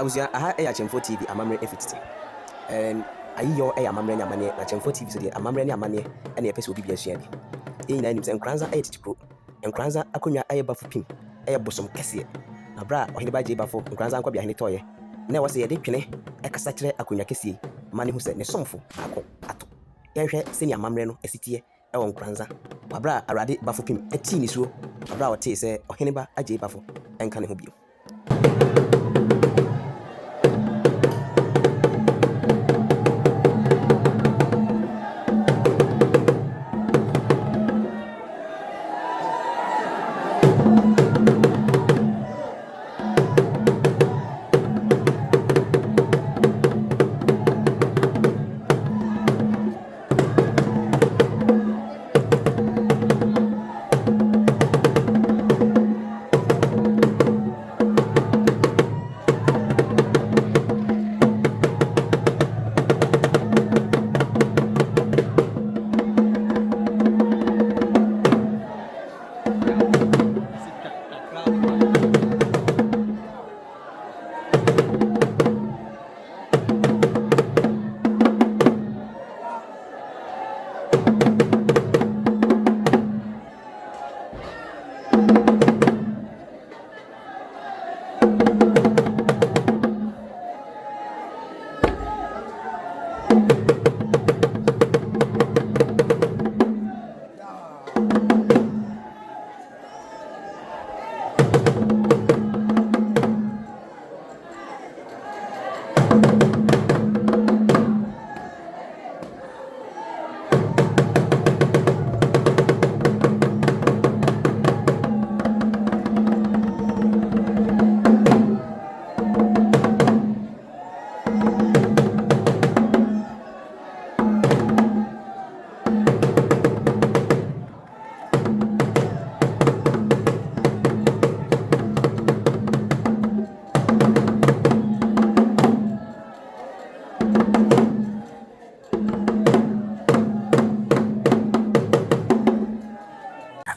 was Achemfo TV, Amamre F50. And I Amamre Amane, Achemfo TV, so the Amamre Amane, and the episode will be a share. In names and Nkoranza 80 pro, Nkoranza Akunya Baffoe pim, Bosom Cassia. Abra, Oheneba J Baffoe, Nkoranza Uncle behind the toy. Now was a decline, a cassette Akunya Cassie, money who said, Nesomfo, Ako, Ato. Yanke, senior Mamreno, a city, Nkoranza. Abra, Awurade Baffoe pim, a teeny so, Abra, what say, Oheneba, Agyei Baffoe, and can help you.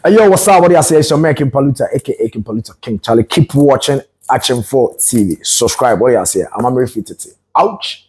Yo, what's up? What do you say? It's your man King Paluta, aka King Paluta King Charlie. Keep watching Achemfo TV. Subscribe. What do you say? I'm very fit. Ouch.